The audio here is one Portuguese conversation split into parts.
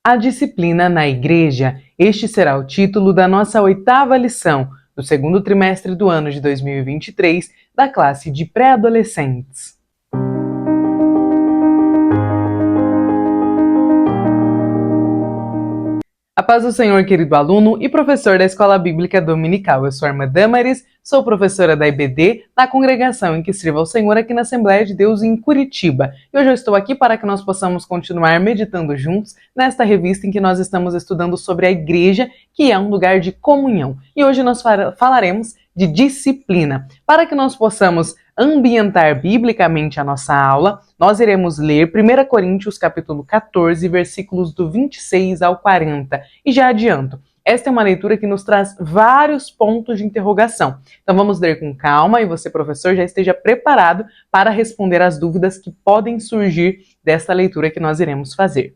A disciplina na igreja. Este será o título da nossa 8ª lição do segundo trimestre do ano de 2023 da classe de pré-adolescentes. A paz do Senhor, querido aluno e professor da Escola Bíblica Dominical. Eu sou a irmã Damaris, sou professora da IBD, na congregação em que sirvo ao Senhor aqui na Assembleia de Deus em Curitiba. E hoje eu estou aqui para que nós possamos continuar meditando juntos nesta revista em que nós estamos estudando sobre a igreja, que é um lugar de comunhão. E hoje nós falaremos de disciplina. Para que nós possamos ambientar biblicamente a nossa aula, nós iremos ler 1 Coríntios capítulo 14, versículos do 26 ao 40. E já adianto, esta é uma leitura que nos traz vários pontos de interrogação. Então vamos ler com calma e você, professor, já esteja preparado para responder às dúvidas que podem surgir desta leitura que nós iremos fazer.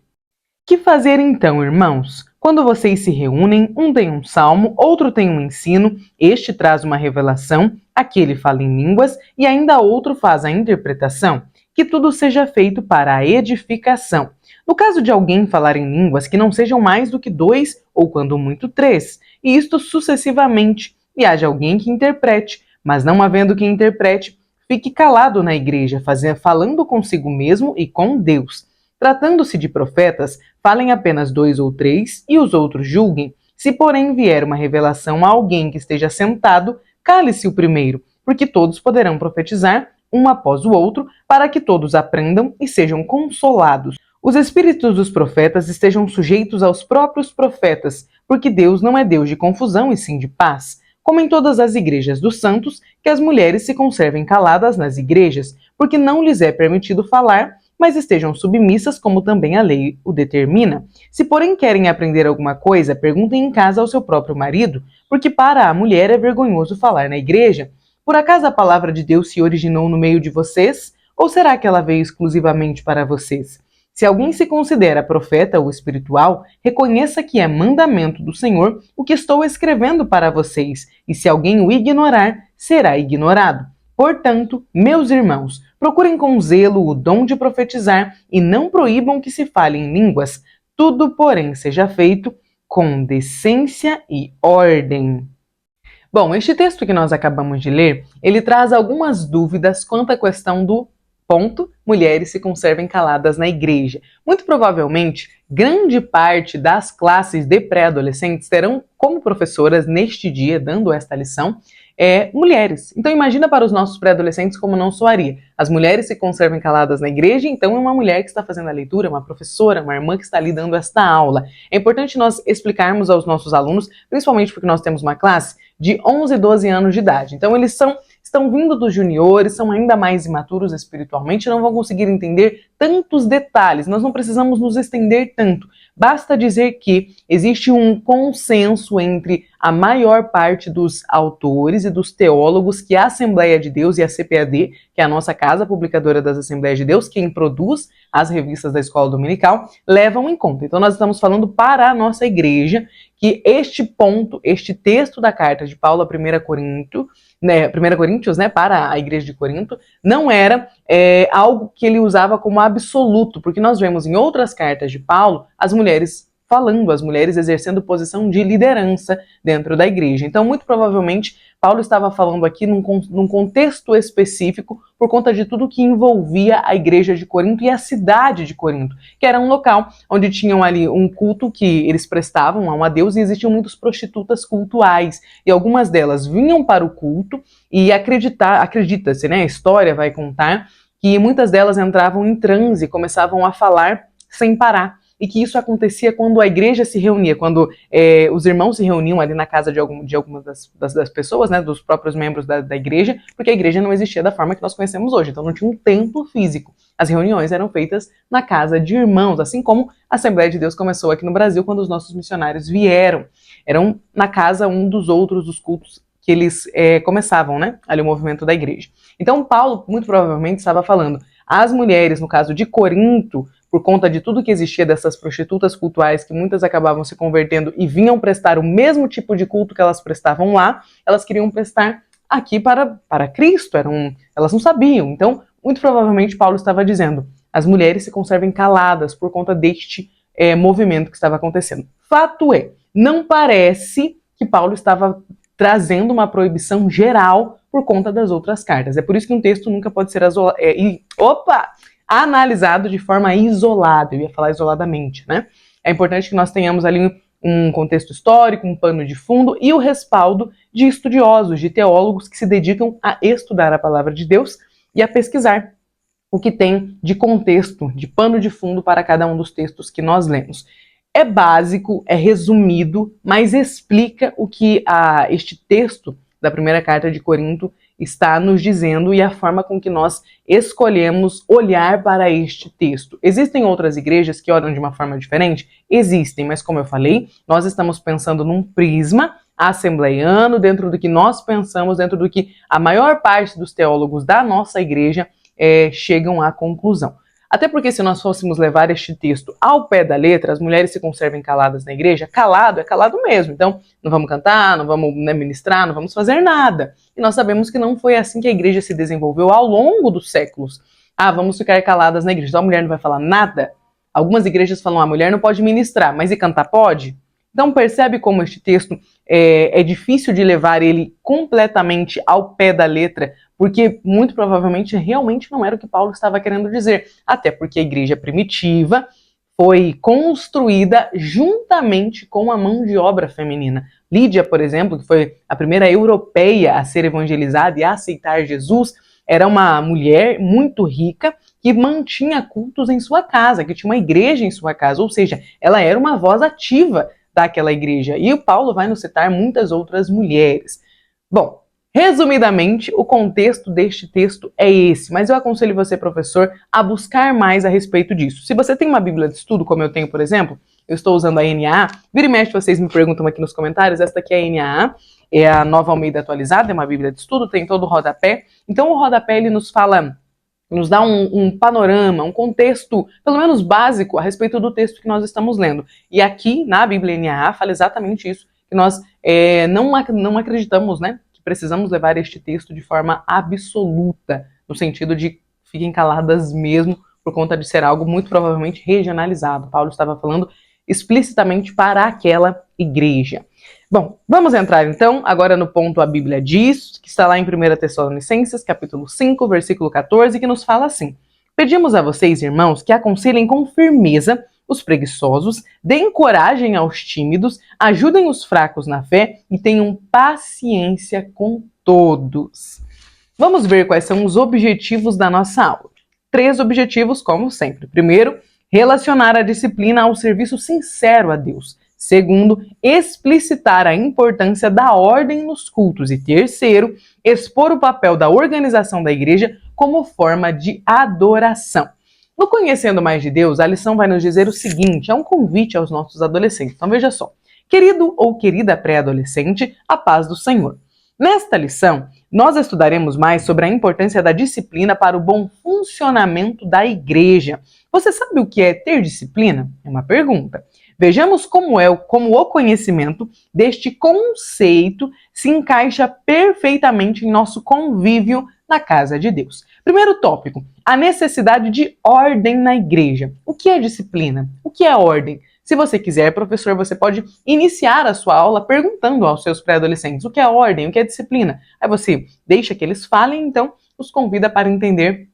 Que fazer então, irmãos? Quando vocês se reúnem, um tem um salmo, outro tem um ensino, este traz uma revelação, aquele fala em línguas e ainda outro faz a interpretação. Que tudo seja feito para a edificação. No caso de alguém falar em línguas, que não sejam mais do que 2 ou quando muito 3, e isto sucessivamente, e haja alguém que interprete, mas não havendo quem interprete, fique calado na igreja, falando consigo mesmo e com Deus. Tratando-se de profetas, falem apenas 2 ou 3 e os outros julguem. Se porém vier uma revelação a alguém que esteja sentado, cale-se o primeiro, porque todos poderão profetizar, um após o outro, para que todos aprendam e sejam consolados. Os espíritos dos profetas estejam sujeitos aos próprios profetas, porque Deus não é Deus de confusão e sim de paz. Como em todas as igrejas dos santos, que as mulheres se conservem caladas nas igrejas, porque não lhes é permitido falar, mas estejam submissas como também a lei o determina. Se porém querem aprender alguma coisa, perguntem em casa ao seu próprio marido, porque para a mulher é vergonhoso falar na igreja. Por acaso a palavra de Deus se originou no meio de vocês? Ou será que ela veio exclusivamente para vocês? Se alguém se considera profeta ou espiritual, reconheça que é mandamento do Senhor o que estou escrevendo para vocês, e se alguém o ignorar, será ignorado. Portanto, meus irmãos, procurem com zelo o dom de profetizar e não proíbam que se fale em línguas. Tudo, porém, seja feito com decência e ordem. Bom, este texto que nós acabamos de ler, ele traz algumas dúvidas quanto à questão do ponto, mulheres se conservem caladas na igreja. Muito provavelmente, grande parte das classes de pré-adolescentes terão como professoras neste dia, dando esta lição, mulheres. Então imagina para os nossos pré-adolescentes como não soaria. As mulheres se conservem caladas na igreja, então é uma mulher que está fazendo a leitura, uma professora, uma irmã que está ali dando esta aula. É importante nós explicarmos aos nossos alunos, principalmente porque nós temos uma classe de 11 e 12 anos de idade. Então eles estão vindo dos juniores, são ainda mais imaturos espiritualmente, não vão conseguir entender tantos detalhes. Nós não precisamos nos estender tanto. Basta dizer que existe um consenso entre a maior parte dos autores e dos teólogos que a Assembleia de Deus e a CPAD, que é a nossa casa publicadora das Assembleias de Deus, quem produz as revistas da Escola Dominical, levam em conta. Então nós estamos falando para a nossa igreja que este ponto, este texto da carta de Paulo a 1 Coríntios, para a igreja de Corinto, não era algo que ele usava como absoluto, porque nós vemos em outras cartas de Paulo as mulheres falando, as mulheres exercendo posição de liderança dentro da igreja. Então, muito provavelmente, Paulo estava falando aqui num contexto específico por conta de tudo que envolvia a igreja de Corinto e a cidade de Corinto, que era um local onde tinham ali um culto que eles prestavam a uma deusa e existiam muitas prostitutas cultuais. E algumas delas vinham para o culto e acredita-se, a história vai contar, que muitas delas entravam em transe e começavam a falar sem parar. E que isso acontecia quando a igreja se reunia, quando os irmãos se reuniam ali na casa de algumas das pessoas, dos próprios membros da igreja, porque a igreja não existia da forma que nós conhecemos hoje, então não tinha um templo físico. As reuniões eram feitas na casa de irmãos, assim como a Assembleia de Deus começou aqui no Brasil quando os nossos missionários vieram. Eram na casa um dos outros dos cultos que eles começavam, ali o movimento da igreja. Então Paulo, muito provavelmente, estava falando, as mulheres, no caso de Corinto, por conta de tudo que existia dessas prostitutas cultuais, que muitas acabavam se convertendo e vinham prestar o mesmo tipo de culto que elas prestavam lá, elas queriam prestar aqui para Cristo, elas não sabiam. Então, muito provavelmente, Paulo estava dizendo, as mulheres se conservem caladas por conta deste movimento que estava acontecendo. Fato é, não parece que Paulo estava trazendo uma proibição geral por conta das outras cartas. É por isso que um texto nunca pode ser analisado de forma isolada. Eu ia falar isoladamente, né? É importante que nós tenhamos ali um contexto histórico, um pano de fundo e o respaldo de estudiosos, de teólogos que se dedicam a estudar a palavra de Deus e a pesquisar o que tem de contexto, de pano de fundo para cada um dos textos que nós lemos. É básico, é resumido, mas explica o que este texto da primeira carta de Corinto está nos dizendo e a forma com que nós escolhemos olhar para este texto. Existem outras igrejas que olham de uma forma diferente? Existem, mas como eu falei, nós estamos pensando num prisma assembleiano, dentro do que nós pensamos, dentro do que a maior parte dos teólogos da nossa igreja chegam à conclusão. Até porque se nós fôssemos levar este texto ao pé da letra, as mulheres se conservem caladas na igreja, calado é calado mesmo. Então, não vamos cantar, não vamos ministrar, não vamos fazer nada. E nós sabemos que não foi assim que a igreja se desenvolveu ao longo dos séculos. Vamos ficar caladas na igreja, então a mulher não vai falar nada? Algumas igrejas falam, a mulher não pode ministrar, mas e cantar pode? Então percebe como este texto é difícil de levar ele completamente ao pé da letra, porque muito provavelmente realmente não era o que Paulo estava querendo dizer. Até porque a igreja primitiva foi construída juntamente com a mão de obra feminina. Lídia, por exemplo, que foi a primeira europeia a ser evangelizada e a aceitar Jesus, era uma mulher muito rica que mantinha cultos em sua casa, que tinha uma igreja em sua casa, ou seja, ela era uma voz ativa daquela igreja. E o Paulo vai nos citar muitas outras mulheres. Bom, resumidamente, o contexto deste texto é esse, mas eu aconselho você, professor, a buscar mais a respeito disso. Se você tem uma Bíblia de estudo, como eu tenho, por exemplo, eu estou usando a NAA, vira e mexe, vocês me perguntam aqui nos comentários, esta aqui é a NAA, é a Nova Almeida Atualizada, é uma Bíblia de estudo, tem todo o rodapé. Então o rodapé ele nos dá um panorama, um contexto, pelo menos básico, a respeito do texto que nós estamos lendo. E aqui, na Bíblia NAA, fala exatamente isso, que nós não acreditamos, né, que precisamos levar este texto de forma absoluta, no sentido de fiquem caladas mesmo, por conta de ser algo muito provavelmente regionalizado. Paulo estava falando explicitamente para aquela igreja. Bom, vamos entrar então agora no ponto a Bíblia diz, que está lá em 1 Tessalonicenses, capítulo 5, versículo 14, que nos fala assim: pedimos a vocês, irmãos, que aconselhem com firmeza os preguiçosos, deem coragem aos tímidos, ajudem os fracos na fé e tenham paciência com todos. Vamos ver quais são os objetivos da nossa aula. 3 objetivos, como sempre. Primeiro, relacionar a disciplina ao serviço sincero a Deus. Segundo, explicitar a importância da ordem nos cultos. E terceiro, expor o papel da organização da igreja como forma de adoração. No Conhecendo Mais de Deus, a lição vai nos dizer o seguinte, é um convite aos nossos adolescentes. Então veja só, querido ou querida pré-adolescente, a paz do Senhor. Nesta lição, nós estudaremos mais sobre a importância da disciplina para o bom funcionamento da igreja. Você sabe o que é ter disciplina? É uma pergunta. Vejamos como o conhecimento deste conceito se encaixa perfeitamente em nosso convívio na casa de Deus. Primeiro tópico, a necessidade de ordem na igreja. O que é disciplina? O que é ordem? Se você quiser, professor, você pode iniciar a sua aula perguntando aos seus pré-adolescentes o que é ordem, o que é disciplina. Aí você deixa que eles falem, então os convida para entender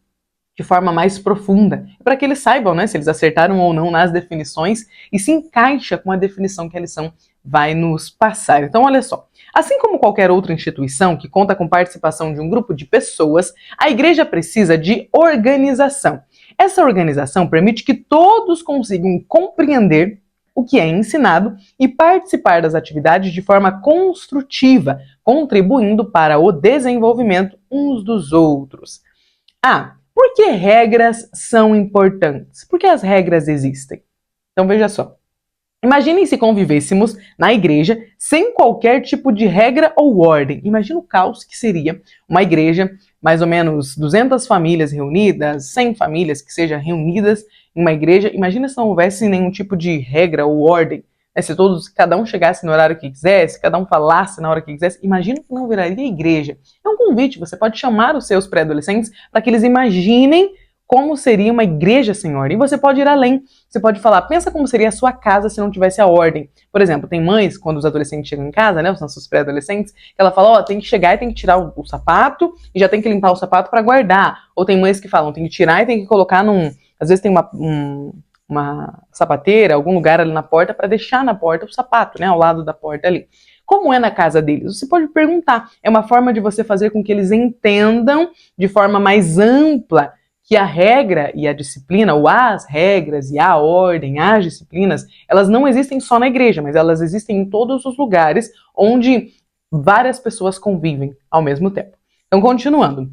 de forma mais profunda, para que eles saibam, né, se eles acertaram ou não nas definições e se encaixa com a definição que a lição vai nos passar. Então, olha só, assim como qualquer outra instituição que conta com participação de um grupo de pessoas, a igreja precisa de organização. Essa organização permite que todos consigam compreender o que é ensinado e participar das atividades de forma construtiva, contribuindo para o desenvolvimento uns dos outros. Por que regras são importantes? Por que as regras existem? Então veja só. Imaginem se convivêssemos na igreja sem qualquer tipo de regra ou ordem. Imagina o caos que seria uma igreja, mais ou menos 200 famílias reunidas, 100 famílias que sejam reunidas em uma igreja. Imagina se não houvesse nenhum tipo de regra ou ordem. Se cada um chegasse no horário que quisesse, cada um falasse na hora que quisesse, imagina que não viraria igreja. É um convite, você pode chamar os seus pré-adolescentes para que eles imaginem como seria uma igreja sem ordem. E você pode ir além. Você pode falar, pensa como seria a sua casa se não tivesse a ordem. Por exemplo, tem mães, quando os adolescentes chegam em casa, né, os nossos pré-adolescentes, que ela fala, ó, tem que chegar e tem que tirar o sapato e já tem que limpar o sapato para guardar. Ou tem mães que falam, tem que tirar e tem que colocar num... Às vezes tem uma sapateira, algum lugar ali na porta para deixar na porta o sapato, né, ao lado da porta ali. Como é na casa deles? Você pode perguntar. É uma forma de você fazer com que eles entendam de forma mais ampla que a regra e a disciplina, ou as regras e a ordem, as disciplinas, elas não existem só na igreja, mas elas existem em todos os lugares onde várias pessoas convivem ao mesmo tempo. Então, continuando.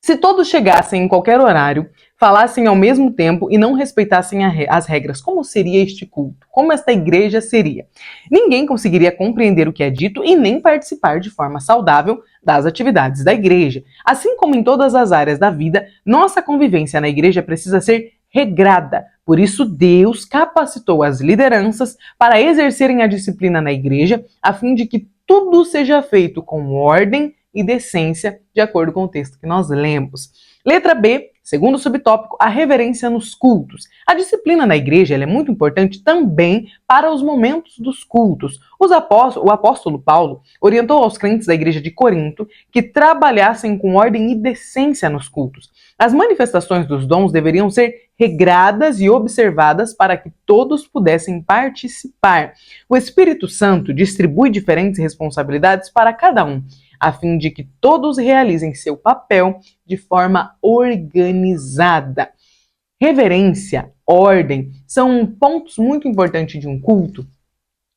Se todos chegassem em qualquer horário, falassem ao mesmo tempo e não respeitassem as regras, como seria este culto? Como esta igreja seria? Ninguém conseguiria compreender o que é dito e nem participar de forma saudável das atividades da igreja. Assim como em todas as áreas da vida, nossa convivência na igreja precisa ser regrada. Por isso, Deus capacitou as lideranças para exercerem a disciplina na igreja, a fim de que tudo seja feito com ordem e decência, de acordo com o texto que nós lemos. Letra B, segundo subtópico, a reverência nos cultos. A disciplina na igreja é muito importante também para os momentos dos cultos. O apóstolo Paulo orientou aos crentes da igreja de Corinto que trabalhassem com ordem e decência nos cultos. As manifestações dos dons deveriam ser regradas e observadas para que todos pudessem participar. O Espírito Santo distribui diferentes responsabilidades para cada um, a fim de que todos realizem seu papel de forma organizada. Reverência, ordem, são pontos muito importantes de um culto,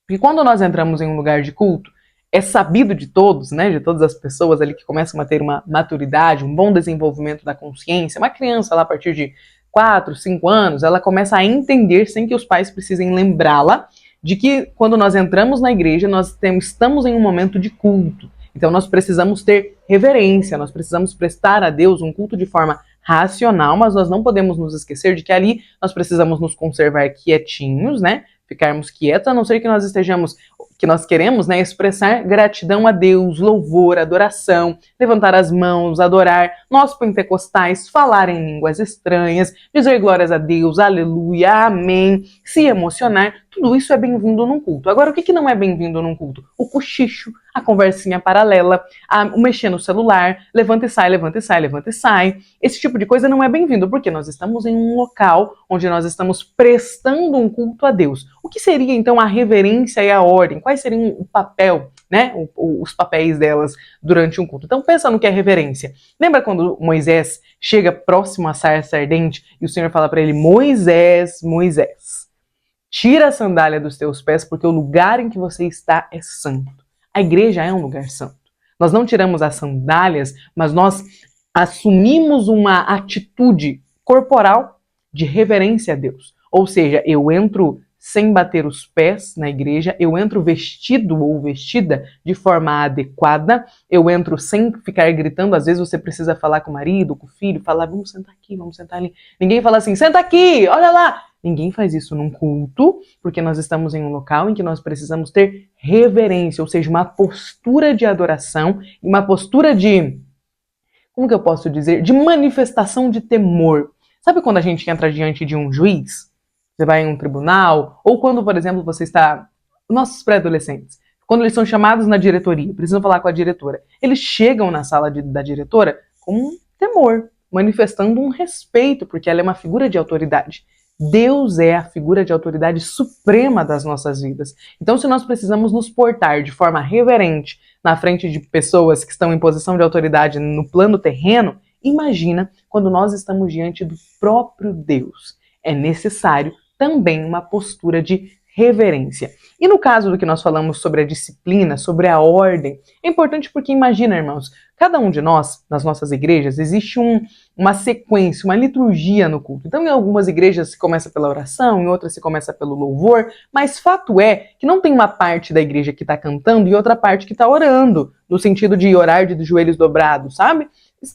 porque quando nós entramos em um lugar de culto, é sabido de todos, né, de todas as pessoas ali que começam a ter uma maturidade, um bom desenvolvimento da consciência. Uma criança lá a partir de 4, 5 anos, ela começa a entender, sem que os pais precisem lembrá-la, de que quando nós entramos na igreja, nós estamos em um momento de culto. Então nós precisamos ter reverência, nós precisamos prestar a Deus um culto de forma racional, mas nós não podemos nos esquecer de que ali nós precisamos nos conservar quietinhos, né? Ficarmos quietos, a não ser que nós estejamos, que nós queremos, né, expressar gratidão a Deus, louvor, adoração, levantar as mãos, adorar, nós pentecostais, falar em línguas estranhas, dizer glórias a Deus, aleluia, amém, se emocionar, tudo isso é bem-vindo num culto. Agora, o que não é bem-vindo num culto? O cochicho, a conversinha paralela, o mexer no celular, levanta e sai, levanta e sai, levanta e sai. Esse tipo de coisa não é bem-vindo, porque nós estamos em um local onde nós estamos prestando um culto a Deus. O que seria, então, a reverência e a ordem? Quais seriam o papel, né, os papéis delas durante um culto? Então, pensa no que é reverência. Lembra quando Moisés chega próximo à sarça ardente e o Senhor fala para ele, Moisés, Moisés, tira a sandália dos teus pés, porque o lugar em que você está é santo. A igreja é um lugar santo. Nós não tiramos as sandálias, mas nós assumimos uma atitude corporal de reverência a Deus. Ou seja, eu entro sem bater os pés na igreja, eu entro vestido ou vestida de forma adequada, eu entro sem ficar gritando, às vezes você precisa falar com o marido, com o filho, falar, vamos sentar aqui, vamos sentar ali. Ninguém fala assim, senta aqui, olha lá. Ninguém faz isso num culto, porque nós estamos em um local em que nós precisamos ter reverência, ou seja, uma postura de adoração, uma postura de, como que eu posso dizer, de manifestação de temor. Sabe quando a gente entra diante de um juiz? Você vai em um tribunal, ou quando, por exemplo, você está... Nossos pré-adolescentes, quando eles são chamados na diretoria, precisam falar com a diretora, eles chegam na sala da diretora com um temor, manifestando um respeito, porque ela é uma figura de autoridade. Deus é a figura de autoridade suprema das nossas vidas. Então, se nós precisamos nos portar de forma reverente na frente de pessoas que estão em posição de autoridade no plano terreno, imagina quando nós estamos diante do próprio Deus. É necessário também uma postura de reverência. E no caso do que nós falamos sobre a disciplina, sobre a ordem, é importante porque imagina, irmãos, cada um de nós, nas nossas igrejas, existe uma sequência, uma liturgia no culto. Então, em algumas igrejas se começa pela oração, em outras se começa pelo louvor, mas fato é que não tem uma parte da igreja que está cantando e outra parte que está orando, no sentido de orar de joelhos dobrados, sabe?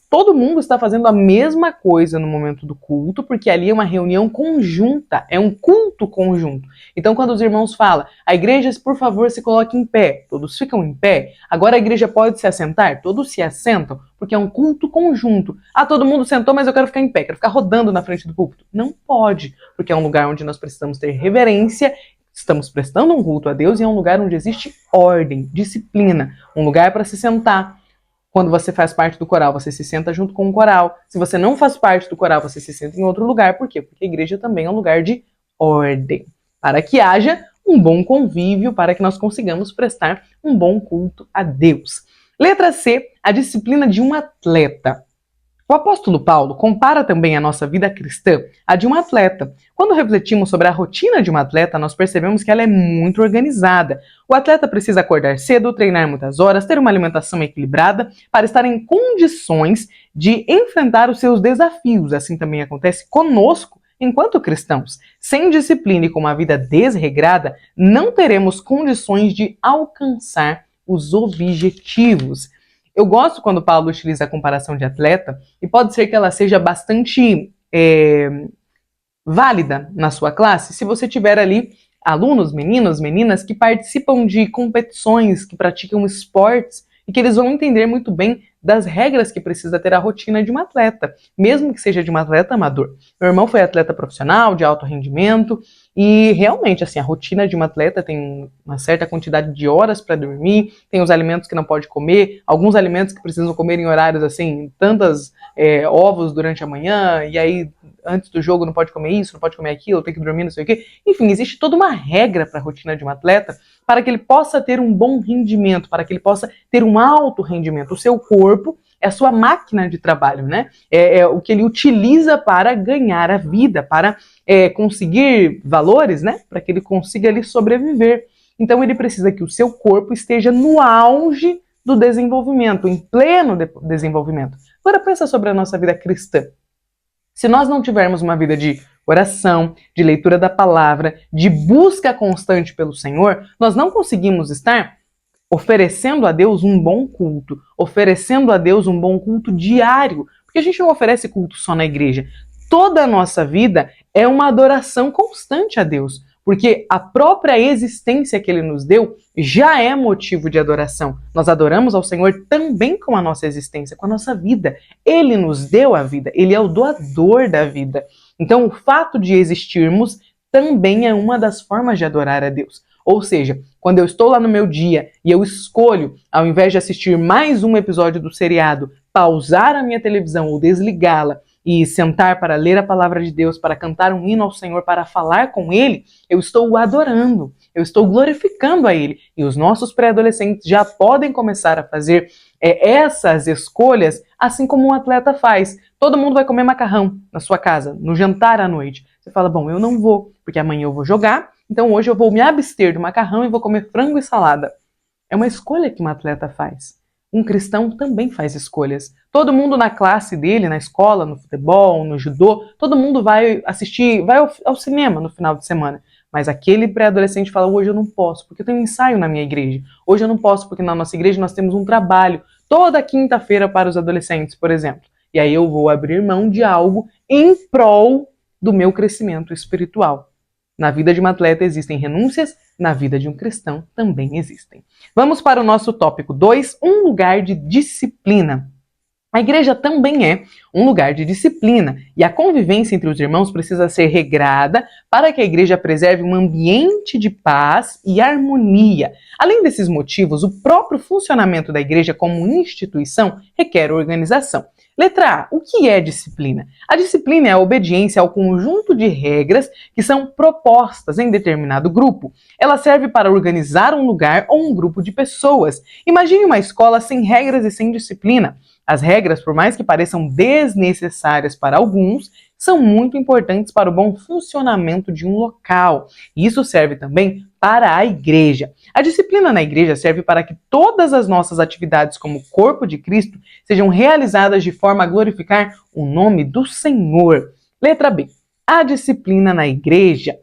todo mundo está fazendo a mesma coisa no momento do culto, porque ali é uma reunião conjunta, é um culto conjunto. Então, quando os irmãos falam, a igreja, por favor, se coloque em pé, todos ficam em pé. Agora a igreja pode se assentar? Todos se assentam, porque é um culto conjunto. Ah, todo mundo sentou, mas eu quero ficar em pé, quero ficar rodando na frente do púlpito. Não pode, porque é um lugar onde nós precisamos ter reverência, estamos prestando um culto a Deus e é um lugar onde existe ordem, disciplina, um lugar para se sentar. Quando você faz parte do coral, você se senta junto com o coral. Se você não faz parte do coral, você se senta em outro lugar. Por quê? Porque a igreja também é um lugar de ordem. Para que haja um bom convívio, para que nós consigamos prestar um bom culto a Deus. Letra C, a disciplina de um atleta. O apóstolo Paulo compara também a nossa vida cristã à de um atleta. Quando refletimos sobre a rotina de um atleta, nós percebemos que ela é muito organizada. O atleta precisa acordar cedo, treinar muitas horas, ter uma alimentação equilibrada para estar em condições de enfrentar os seus desafios. Assim também acontece conosco enquanto cristãos. Sem disciplina e com uma vida desregrada, não teremos condições de alcançar os objetivos. Eu gosto quando Paulo utiliza a comparação de atleta, e pode ser que ela seja bastante válida na sua classe, se você tiver ali alunos, meninos, meninas, que participam de competições, que praticam esportes, e que eles vão entender muito bem das regras que precisa ter a rotina de um atleta, mesmo que seja de um atleta amador. Meu irmão foi atleta profissional, de alto rendimento, e realmente, assim, a rotina de um atleta tem uma certa quantidade de horas para dormir, tem os alimentos que não pode comer, alguns alimentos que precisam comer em horários, assim, tantas ovos durante a manhã, e aí antes do jogo não pode comer isso, não pode comer aquilo, tem que dormir, não sei o quê. Enfim, existe toda uma regra para a rotina de um atleta para que ele possa ter um bom rendimento, para que ele possa ter um alto rendimento. O seu corpo é a sua máquina de trabalho, né? É o que ele utiliza para ganhar a vida, para conseguir valores, né? Para que ele consiga ali sobreviver. Então ele precisa que o seu corpo esteja no auge do desenvolvimento, em pleno desenvolvimento. Agora pensa sobre a nossa vida cristã. Se nós não tivermos uma vida de oração, de leitura da palavra, de busca constante pelo Senhor, nós não conseguimos estar oferecendo a Deus um bom culto, oferecendo a Deus um bom culto diário, porque a gente não oferece culto só na igreja. Toda a nossa vida é uma adoração constante a Deus, porque a própria existência que Ele nos deu já é motivo de adoração. Nós adoramos ao Senhor também com a nossa existência, com a nossa vida. Ele nos deu a vida, Ele é o doador da vida. Então, o fato de existirmos também é uma das formas de adorar a Deus. Ou seja, quando eu estou lá no meu dia e eu escolho, ao invés de assistir mais um episódio do seriado, pausar a minha televisão ou desligá-la e sentar para ler a palavra de Deus, para cantar um hino ao Senhor, para falar com Ele, eu estou o adorando, eu estou glorificando a Ele. E os nossos pré-adolescentes já podem começar a fazer essas escolhas, assim como um atleta faz. Todo mundo vai comer macarrão na sua casa, no jantar à noite. Você fala, bom, eu não vou, porque amanhã eu vou jogar, então hoje eu vou me abster do macarrão e vou comer frango e salada. É uma escolha que um atleta faz. Um cristão também faz escolhas. Todo mundo na classe dele, na escola, no futebol, no judô, todo mundo vai assistir, vai ao cinema no final de semana. Mas aquele pré-adolescente fala, hoje eu não posso, porque eu tenho um ensaio na minha igreja. Hoje eu não posso, porque na nossa igreja nós temos um trabalho toda quinta-feira para os adolescentes, por exemplo. E aí eu vou abrir mão de algo em prol do meu crescimento espiritual. Na vida de um atleta existem renúncias, na vida de um cristão também existem. Vamos para o nosso tópico 2, um lugar de disciplina. A igreja também é um lugar de disciplina e a convivência entre os irmãos precisa ser regrada para que a igreja preserve um ambiente de paz e harmonia. Além desses motivos, o próprio funcionamento da igreja como instituição requer organização. Letra A. O que é disciplina? A disciplina é a obediência ao conjunto de regras que são propostas em determinado grupo. Ela serve para organizar um lugar ou um grupo de pessoas. Imagine uma escola sem regras e sem disciplina. As regras, por mais que pareçam desnecessárias para alguns, são muito importantes para o bom funcionamento de um local. E isso serve também para a igreja. A disciplina na igreja serve para que todas as nossas atividades como corpo de Cristo sejam realizadas de forma a glorificar o nome do Senhor. Letra B. A disciplina na igreja.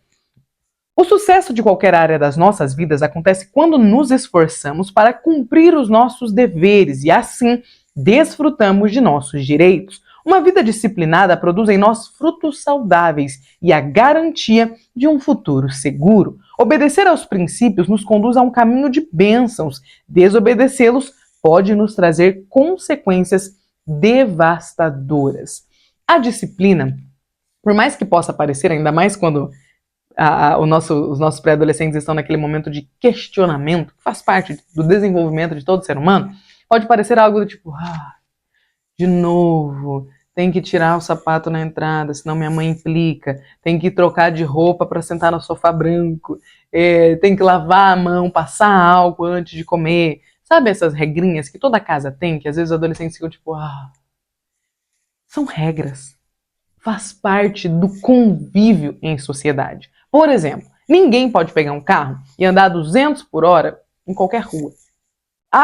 O sucesso de qualquer área das nossas vidas acontece quando nos esforçamos para cumprir os nossos deveres e, assim, desfrutamos de nossos direitos. Uma vida disciplinada produz em nós frutos saudáveis e a garantia de um futuro seguro. Obedecer aos princípios nos conduz a um caminho de bênçãos. Desobedecê-los pode nos trazer consequências devastadoras. A disciplina, por mais que possa parecer, ainda mais quando os nossos pré-adolescentes estão naquele momento de questionamento, que faz parte do desenvolvimento de todo ser humano, pode parecer algo do tipo, de novo, tem que tirar o sapato na entrada, senão minha mãe implica, tem que trocar de roupa para sentar no sofá branco, tem que lavar a mão, passar álcool antes de comer. Sabe essas regrinhas que toda casa tem, que às vezes os adolescentes ficam tipo, são regras. Faz parte do convívio em sociedade. Por exemplo, ninguém pode pegar um carro e andar a 200 por hora em qualquer rua.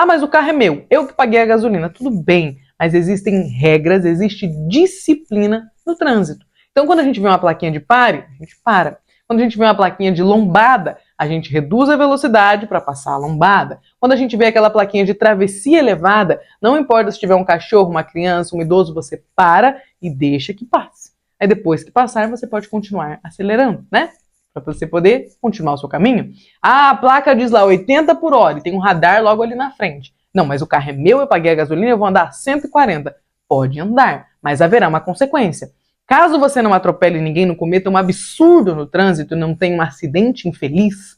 Mas o carro é meu, eu que paguei a gasolina. Tudo bem, mas existem regras, existe disciplina no trânsito. Então, quando a gente vê uma plaquinha de pare, a gente para. Quando a gente vê uma plaquinha de lombada, a gente reduz a velocidade para passar a lombada. Quando a gente vê aquela plaquinha de travessia elevada, não importa se tiver um cachorro, uma criança, um idoso, você para e deixa que passe. Aí depois que passar, você pode continuar acelerando, né? Para você poder continuar o seu caminho. A placa diz lá 80 por hora e tem um radar logo ali na frente. Não, mas o carro é meu, eu paguei a gasolina, eu vou andar a 140. Pode andar, mas haverá uma consequência. Caso você não atropele ninguém, não cometa um absurdo no trânsito, não tenha um acidente infeliz,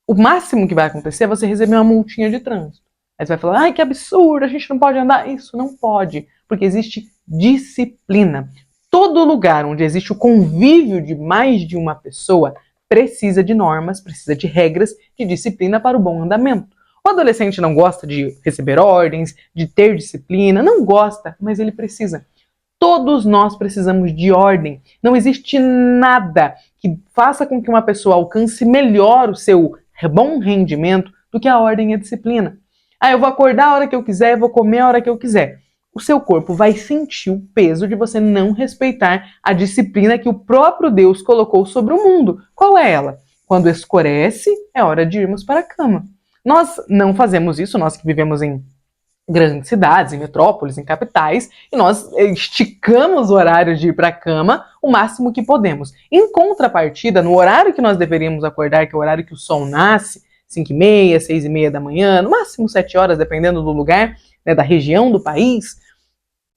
o máximo que vai acontecer é você receber uma multinha de trânsito. Aí você vai falar, que absurdo, a gente não pode andar. Isso não pode, porque existe disciplina. Todo lugar onde existe o convívio de mais de uma pessoa precisa de normas, precisa de regras, de disciplina para o bom andamento. O adolescente não gosta de receber ordens, de ter disciplina, não gosta, mas ele precisa. Todos nós precisamos de ordem. Não existe nada que faça com que uma pessoa alcance melhor o seu bom rendimento do que a ordem e a disciplina. Eu vou acordar a hora que eu quiser, eu vou comer a hora que eu quiser. O seu corpo vai sentir o peso de você não respeitar a disciplina que o próprio Deus colocou sobre o mundo. Qual é ela? Quando escurece, é hora de irmos para a cama. Nós não fazemos isso, nós que vivemos em grandes cidades, em metrópoles, em capitais, e nós esticamos o horário de ir para a cama o máximo que podemos. Em contrapartida, no horário que nós deveríamos acordar, que é o horário que o sol nasce, 5h30, 6h30 da manhã, no máximo 7 horas, dependendo do lugar, né, da região do país,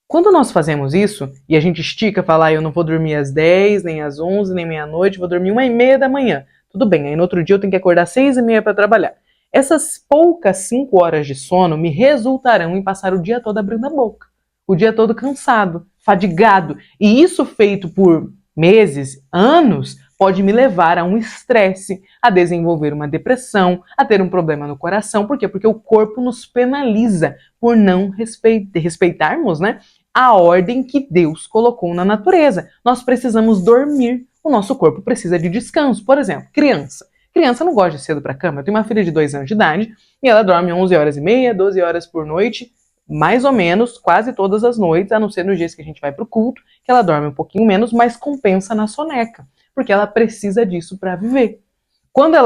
quando nós fazemos isso, e a gente estica, fala, eu não vou dormir às 10, nem às 11, nem meia-noite, vou dormir 1h30 da manhã. Tudo bem, aí no outro dia eu tenho que acordar 6h30 para trabalhar. Essas poucas 5 horas de sono me resultarão em passar o dia todo abrindo a boca, o dia todo cansado, fadigado. E isso feito por meses, anos, pode me levar a um estresse, a desenvolver uma depressão, a ter um problema no coração. Por quê? Porque o corpo nos penaliza por não respeitarmos, né, a ordem que Deus colocou na natureza. Nós precisamos dormir, o nosso corpo precisa de descanso. Por exemplo, criança. Criança não gosta de cedo para a cama. Eu tenho uma filha de 2 anos de idade e ela dorme 11h30, 12 horas por noite, mais ou menos, quase todas as noites, a não ser nos dias que a gente vai para o culto, que ela dorme um pouquinho menos, mas compensa na soneca, porque ela precisa disso para viver. Quando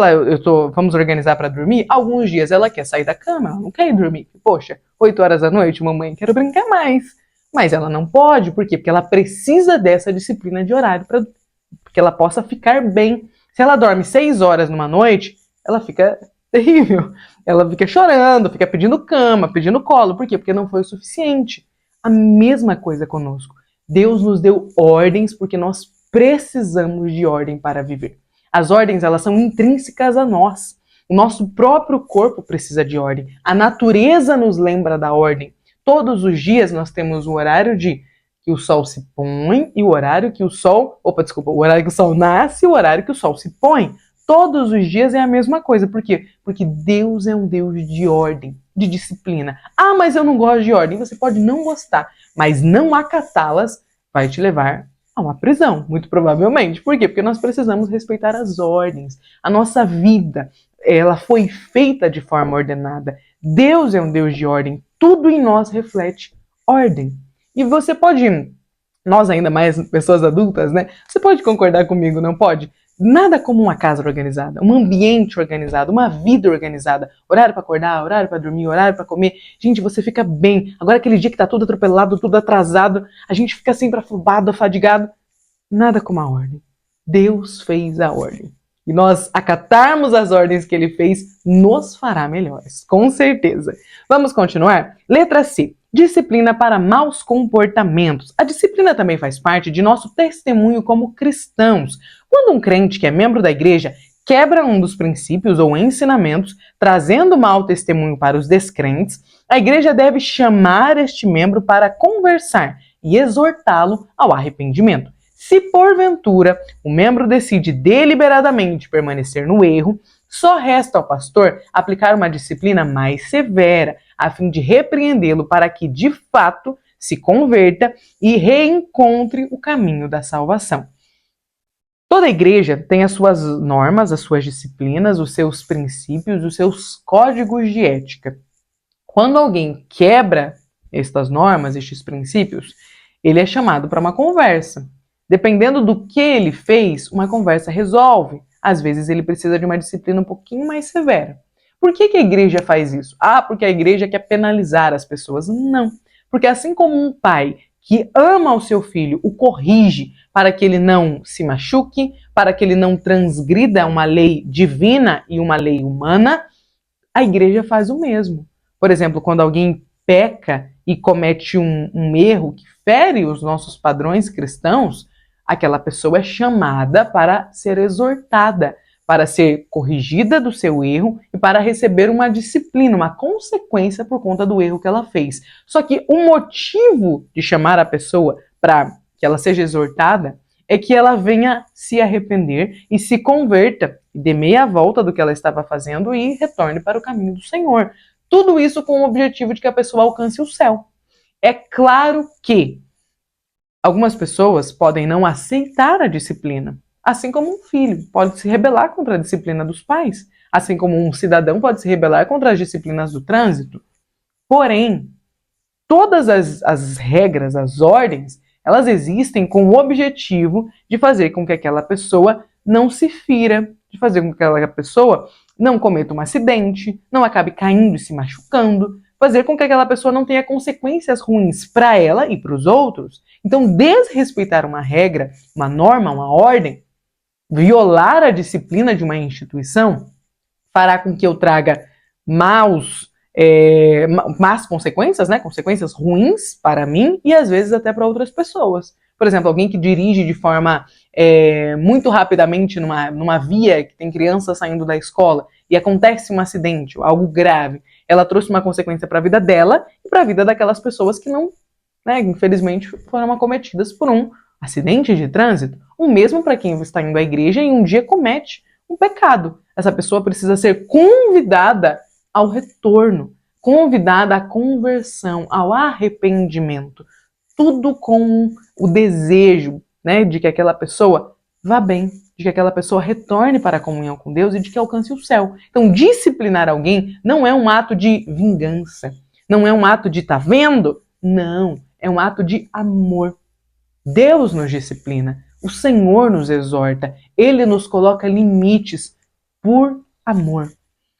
vamos organizar para dormir, alguns dias ela quer sair da cama, ela não quer ir dormir. Poxa, 8 horas da noite, mamãe, quero brincar mais. Mas ela não pode, por quê? Porque ela precisa dessa disciplina de horário para que ela possa ficar bem. Se ela dorme 6 horas numa noite, ela fica terrível. Ela fica chorando, fica pedindo cama, pedindo colo. Por quê? Porque não foi o suficiente. A mesma coisa conosco. Deus nos deu ordens porque nós precisamos de ordem para viver. As ordens, elas são intrínsecas a nós. O nosso próprio corpo precisa de ordem. A natureza nos lembra da ordem. Todos os dias nós temos o horário que o sol se põe e o horário que o sol... o horário que o sol nasce e o horário que o sol se põe. Todos os dias é a mesma coisa. Por quê? Porque Deus é um Deus de ordem, de disciplina. Mas eu não gosto de ordem. Você pode não gostar, mas não acatá-las vai te levar a uma prisão, muito provavelmente. Por quê? Porque nós precisamos respeitar as ordens. A nossa vida, ela foi feita de forma ordenada. Deus é um Deus de ordem. Tudo em nós reflete ordem. E você pode, nós ainda mais pessoas adultas, né? Você pode concordar comigo, não pode? Nada como uma casa organizada, um ambiente organizado, uma vida organizada. Horário para acordar, horário para dormir, horário para comer. Gente, você fica bem. Agora aquele dia que tá tudo atropelado, tudo atrasado, a gente fica sempre afobado, afadigado. Nada como a ordem. Deus fez a ordem. E nós acatarmos as ordens que ele fez nos fará melhores, com certeza. Vamos continuar? Letra C. Disciplina para maus comportamentos. A disciplina também faz parte de nosso testemunho como cristãos. Quando um crente que é membro da igreja quebra um dos princípios ou ensinamentos, trazendo mau testemunho para os descrentes, a igreja deve chamar este membro para conversar e exortá-lo ao arrependimento. Se porventura o membro decide deliberadamente permanecer no erro, só resta ao pastor aplicar uma disciplina mais severa, a fim de repreendê-lo para que, de fato, se converta e reencontre o caminho da salvação. Toda igreja tem as suas normas, as suas disciplinas, os seus princípios, os seus códigos de ética. Quando alguém quebra estas normas, estes princípios, ele é chamado para uma conversa. Dependendo do que ele fez, uma conversa resolve. Às vezes ele precisa de uma disciplina um pouquinho mais severa. Por que a igreja faz isso? Ah, porque a igreja quer penalizar as pessoas. Não. Porque assim como um pai que ama o seu filho, o corrige para que ele não se machuque, para que ele não transgrida uma lei divina e uma lei humana, a igreja faz o mesmo. Por exemplo, quando alguém peca e comete um erro que fere os nossos padrões cristãos, aquela pessoa é chamada para ser exortada, para ser corrigida do seu erro e para receber uma disciplina, uma consequência por conta do erro que ela fez. Só que o motivo de chamar a pessoa para que ela seja exortada é que ela venha se arrepender e se converta, dê meia volta do que ela estava fazendo e retorne para o caminho do Senhor. Tudo isso com o objetivo de que a pessoa alcance o céu. É claro que algumas pessoas podem não aceitar a disciplina, assim como um filho pode se rebelar contra a disciplina dos pais, assim como um cidadão pode se rebelar contra as disciplinas do trânsito. Porém, todas as regras, as ordens, elas existem com o objetivo de fazer com que aquela pessoa não se fira, de fazer com que aquela pessoa não cometa um acidente, não acabe caindo e se machucando, fazer com que aquela pessoa não tenha consequências ruins para ela e para os outros. Então, desrespeitar uma regra, uma norma, uma ordem, violar a disciplina de uma instituição, fará com que eu traga más consequências, né? Consequências ruins para mim e às vezes até para outras pessoas. Por exemplo, alguém que dirige de forma muito rapidamente numa via que tem crianças saindo da escola e acontece um acidente, algo grave, ela trouxe uma consequência para a vida dela e para a vida daquelas pessoas que não, né, infelizmente, foram acometidas por um acidente de trânsito. O mesmo para quem está indo à igreja e um dia comete um pecado. Essa pessoa precisa ser convidada ao retorno, convidada à conversão, ao arrependimento. Tudo com o desejo, né, de que aquela pessoa vá bem, de que aquela pessoa retorne para a comunhão com Deus e de que alcance o céu. Então, disciplinar alguém não é um ato de vingança, não é um ato de tá vendo? Não, é um ato de amor. Deus nos disciplina, o Senhor nos exorta, Ele nos coloca limites por amor.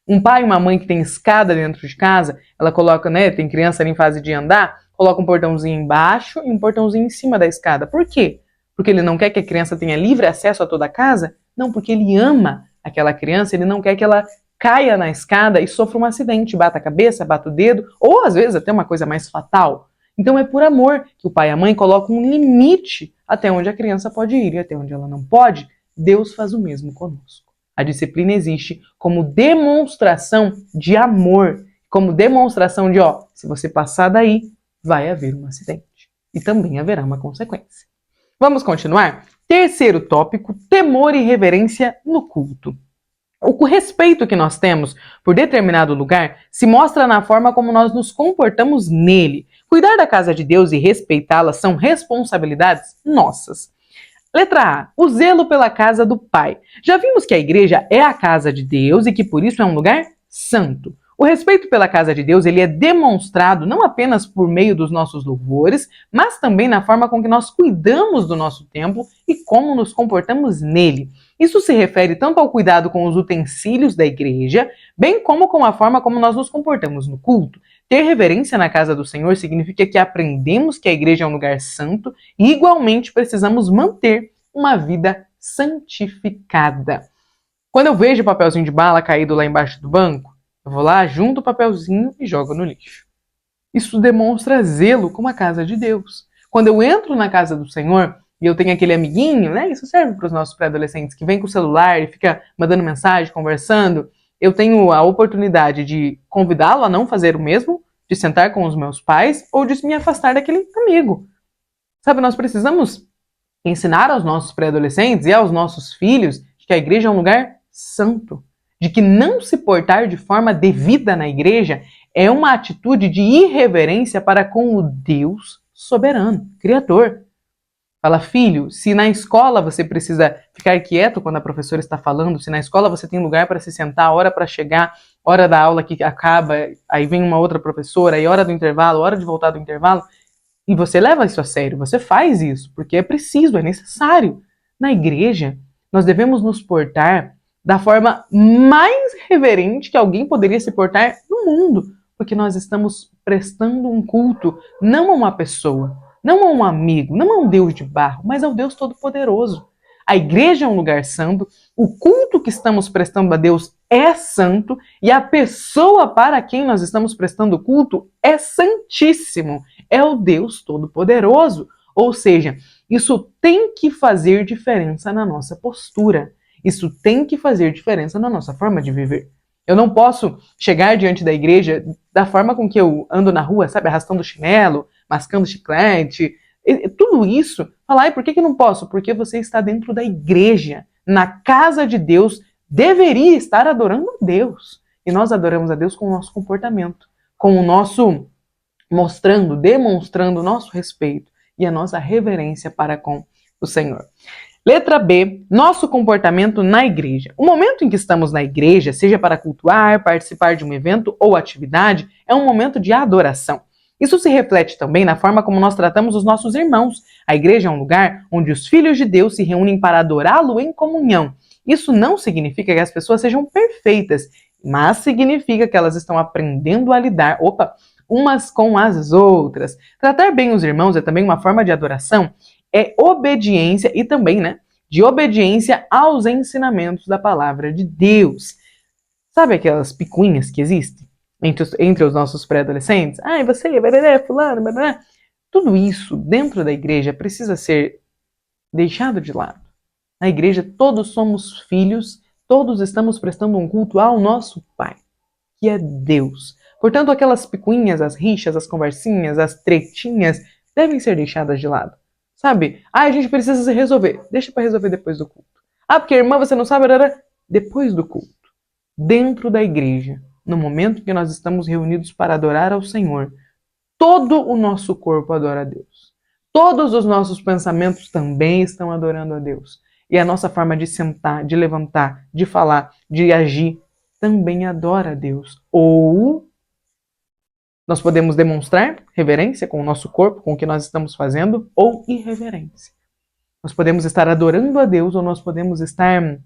Um pai e uma mãe que tem escada dentro de casa, ela coloca, né, tem criança ali em fase de andar, coloca um portãozinho embaixo e um portãozinho em cima da escada. Por quê? Porque ele não quer que a criança tenha livre acesso a toda a casa? Não, porque ele ama aquela criança, ele não quer que ela caia na escada e sofra um acidente, bata a cabeça, bata o dedo, ou às vezes até uma coisa mais fatal. Então é por amor que o pai e a mãe colocam um limite até onde a criança pode ir e até onde ela não pode. Deus faz o mesmo conosco. A disciplina existe como demonstração de amor, como demonstração de, se você passar daí, vai haver um acidente. E também haverá uma consequência. Vamos continuar? Terceiro tópico, temor e reverência no culto. O respeito que nós temos por determinado lugar se mostra na forma como nós nos comportamos nele. Cuidar da casa de Deus e respeitá-la são responsabilidades nossas. Letra A. O zelo pela casa do Pai. Já vimos que a igreja é a casa de Deus e que por isso é um lugar santo. O respeito pela casa de Deus ele é demonstrado não apenas por meio dos nossos louvores, mas também na forma com que nós cuidamos do nosso templo e como nos comportamos nele. Isso se refere tanto ao cuidado com os utensílios da igreja, bem como com a forma como nós nos comportamos no culto. Ter reverência na casa do Senhor significa que aprendemos que a igreja é um lugar santo e, igualmente, precisamos manter uma vida santificada. Quando eu vejo o papelzinho de bala caído lá embaixo do banco, eu vou lá, junto o papelzinho e jogo no lixo. Isso demonstra zelo com a casa de Deus. Quando eu entro na casa do Senhor e eu tenho aquele amiguinho, né? Isso serve para os nossos pré-adolescentes que vem com o celular e fica mandando mensagem, conversando. Eu tenho a oportunidade de convidá-lo a não fazer o mesmo, de sentar com os meus pais ou de me afastar daquele amigo. Sabe, nós precisamos ensinar aos nossos pré-adolescentes e aos nossos filhos que a igreja é um lugar santo, de que não se portar de forma devida na igreja é uma atitude de irreverência para com o Deus soberano, Criador. Fala, filho, se na escola você precisa ficar quieto quando a professora está falando, se na escola você tem lugar para se sentar, hora para chegar, hora da aula que acaba, aí vem uma outra professora, aí hora do intervalo, hora de voltar do intervalo, e você leva isso a sério, você faz isso, porque é preciso, é necessário. Na igreja, nós devemos nos portar da forma mais reverente que alguém poderia se portar no mundo, porque nós estamos prestando um culto não a uma pessoa, não a um amigo, não a um Deus de barro, mas ao Deus Todo-Poderoso. A igreja é um lugar santo, o culto que estamos prestando a Deus é santo e a pessoa para quem nós estamos prestando culto é santíssimo, é o Deus Todo-Poderoso. Ou seja, isso tem que fazer diferença na nossa postura, isso tem que fazer diferença na nossa forma de viver. Eu não posso chegar diante da igreja da forma com que eu ando na rua, sabe, arrastando chinelo, mascando chiclete, tudo isso. Falar, por que não posso? Porque você está dentro da igreja, na casa de Deus, deveria estar adorando a Deus. E nós adoramos a Deus com o nosso comportamento, com o nosso demonstrando o nosso respeito e a nossa reverência para com o Senhor. Letra B, nosso comportamento na igreja. O momento em que estamos na igreja, seja para cultuar, participar de um evento ou atividade, é um momento de adoração. Isso se reflete também na forma como nós tratamos os nossos irmãos. A igreja é um lugar onde os filhos de Deus se reúnem para adorá-lo em comunhão. Isso não significa que as pessoas sejam perfeitas, mas significa que elas estão aprendendo a lidar, umas com as outras. Tratar bem os irmãos é também uma forma de adoração, é obediência e também, de obediência aos ensinamentos da palavra de Deus. Sabe aquelas picuinhas que existem entre os nossos pré-adolescentes? Ai, você, fulano, barará. Tudo isso dentro da igreja precisa ser deixado de lado. Na igreja todos somos filhos, todos estamos prestando um culto ao nosso Pai, que é Deus. Portanto, aquelas picuinhas, as rixas, as conversinhas, as tretinhas devem ser deixadas de lado. Sabe? A gente precisa se resolver. Deixa para resolver depois do culto. Porque irmã, você não sabe, depois do culto. Dentro da igreja, no momento que nós estamos reunidos para adorar ao Senhor, todo o nosso corpo adora a Deus. Todos os nossos pensamentos também estão adorando a Deus. E a nossa forma de sentar, de levantar, de falar, de agir, também adora a Deus. Ou nós podemos demonstrar reverência com o nosso corpo, com o que nós estamos fazendo, ou irreverência. Nós podemos estar adorando a Deus ou nós podemos estar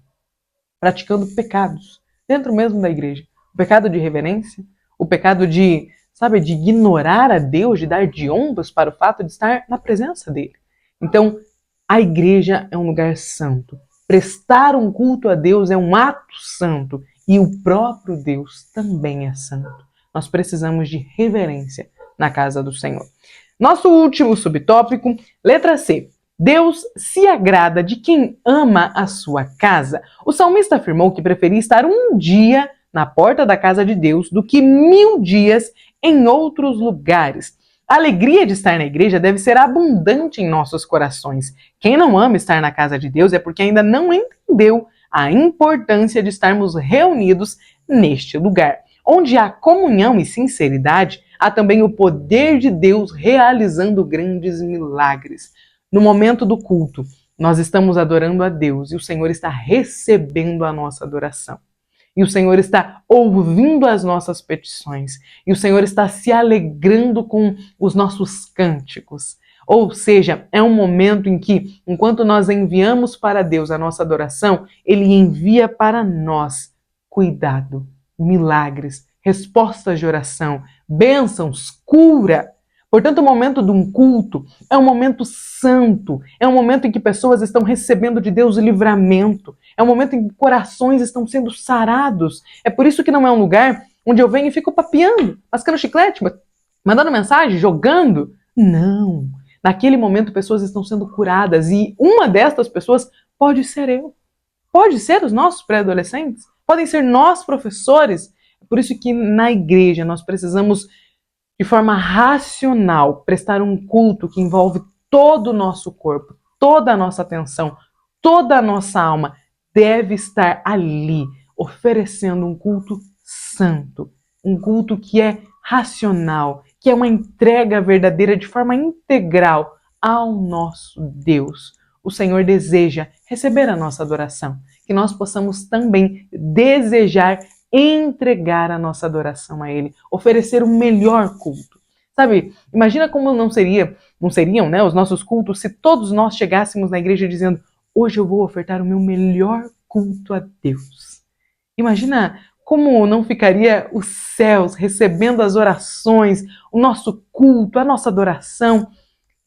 praticando pecados dentro mesmo da igreja. O pecado de irreverência, o pecado de ignorar a Deus, de dar de ombros para o fato de estar na presença dele. Então, a igreja é um lugar santo. Prestar um culto a Deus é um ato santo e o próprio Deus também é santo. Nós precisamos de reverência na casa do Senhor. Nosso último subtópico, letra C. Deus se agrada de quem ama a sua casa. O salmista afirmou que preferia estar um dia na porta da casa de Deus do que 1000 dias em outros lugares. A alegria de estar na igreja deve ser abundante em nossos corações. Quem não ama estar na casa de Deus é porque ainda não entendeu a importância de estarmos reunidos neste lugar. Onde há comunhão e sinceridade, há também o poder de Deus realizando grandes milagres. No momento do culto, nós estamos adorando a Deus e o Senhor está recebendo a nossa adoração. E o Senhor está ouvindo as nossas petições. E o Senhor está se alegrando com os nossos cânticos. Ou seja, é um momento em que, enquanto nós enviamos para Deus a nossa adoração, Ele envia para nós cuidado, milagres, respostas de oração, bênçãos, cura. Portanto, o momento de um culto é um momento santo, é um momento em que pessoas estão recebendo de Deus o livramento, é um momento em que corações estão sendo sarados. É por isso que não é um lugar onde eu venho e fico papeando, mascando chiclete, mandando mensagem, jogando. Não. Naquele momento, pessoas estão sendo curadas e uma destas pessoas pode ser eu. Pode ser os nossos pré-adolescentes. Podem ser nós, professores. É por isso que na igreja nós precisamos, de forma racional, prestar um culto que envolve todo o nosso corpo, toda a nossa atenção, toda a nossa alma deve estar ali, oferecendo um culto santo, um culto que é racional, que é uma entrega verdadeira de forma integral ao nosso Deus. O Senhor deseja receber a nossa adoração, que nós possamos também desejar entregar a nossa adoração a Ele, oferecer o melhor culto. Sabe, imagina como não seriam, né, os nossos cultos se todos nós chegássemos na igreja dizendo: hoje eu vou ofertar o meu melhor culto a Deus. Imagina como não ficaria os céus recebendo as orações, o nosso culto, a nossa adoração,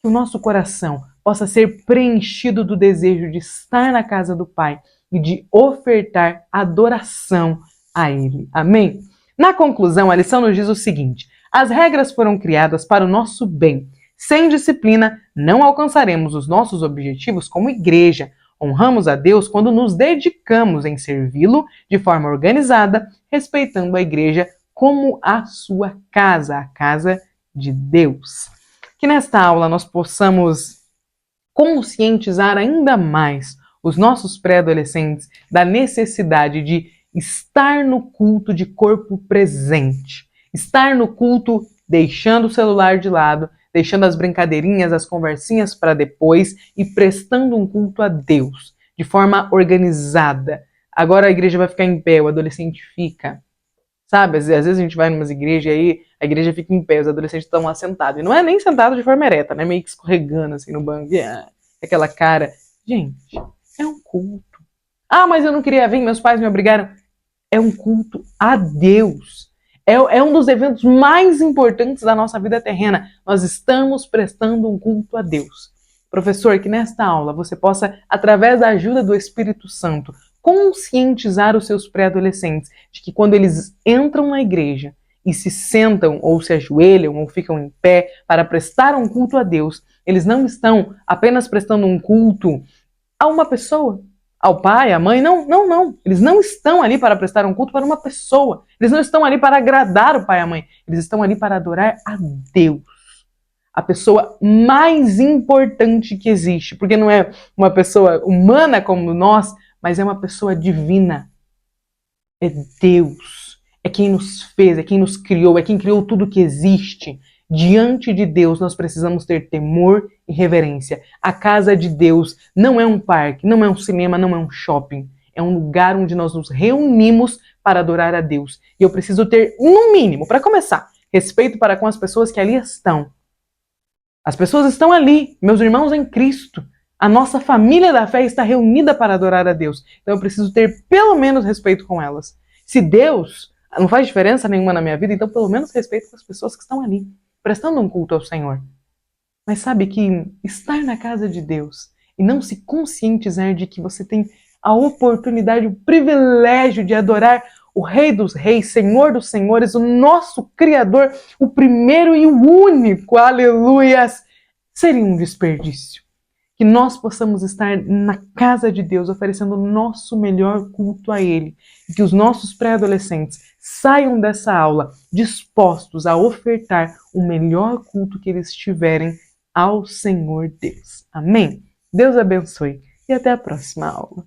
que o nosso coração possa ser preenchido do desejo de estar na casa do Pai e de ofertar adoração a Ele. Amém? Na conclusão, a lição nos diz o seguinte: as regras foram criadas para o nosso bem. Sem disciplina, não alcançaremos os nossos objetivos como igreja. Honramos a Deus quando nos dedicamos em servi-lo de forma organizada, respeitando a igreja como a sua casa, a casa de Deus. Que nesta aula nós possamos conscientizar ainda mais os nossos pré-adolescentes da necessidade de estar no culto de corpo presente, estar no culto deixando o celular de lado, deixando as brincadeirinhas, as conversinhas para depois e prestando um culto a Deus de forma organizada. Agora a igreja vai ficar em pé, o adolescente fica. Sabe, às vezes a gente vai em umas igrejas e aí a igreja fica em pé, os adolescentes estão lá sentados. E não é nem sentado de forma ereta, né? Meio que escorregando assim no banco. Aquela cara. Gente, é um culto. Ah, mas eu não queria vir, meus pais me obrigaram. É um culto a Deus. É um dos eventos mais importantes da nossa vida terrena. Nós estamos prestando um culto a Deus. Professor, que nesta aula você possa, através da ajuda do Espírito Santo, conscientizar os seus pré-adolescentes de que quando eles entram na igreja e se sentam ou se ajoelham ou ficam em pé para prestar um culto a Deus, eles não estão apenas prestando um culto a uma pessoa, ao pai, à mãe. Não, não, não. Eles não estão ali para prestar um culto para uma pessoa. Eles não estão ali para agradar o pai e a mãe. Eles estão ali para adorar a Deus, a pessoa mais importante que existe, porque não é uma pessoa humana como nós, mas é uma pessoa divina. É Deus. É quem nos fez, é quem nos criou, é quem criou tudo que existe. Diante de Deus, nós precisamos ter temor e reverência. A casa de Deus não é um parque, não é um cinema, não é um shopping. É um lugar onde nós nos reunimos para adorar a Deus. E eu preciso ter, no mínimo, para começar, respeito para com as pessoas que ali estão. As pessoas estão ali, meus irmãos em Cristo. A nossa família da fé está reunida para adorar a Deus. Então eu preciso ter pelo menos respeito com elas. Se Deus não faz diferença nenhuma na minha vida, então pelo menos respeito com as pessoas que estão ali, prestando um culto ao Senhor. Mas sabe que estar na casa de Deus e não se conscientizar de que você tem a oportunidade, o privilégio de adorar o Rei dos Reis, Senhor dos Senhores, o nosso Criador, o primeiro e o único, aleluias, seria um desperdício. Que nós possamos estar na casa de Deus, oferecendo o nosso melhor culto a Ele. E que os nossos pré-adolescentes saiam dessa aula dispostos a ofertar o melhor culto que eles tiverem ao Senhor Deus. Amém? Deus abençoe e até a próxima aula.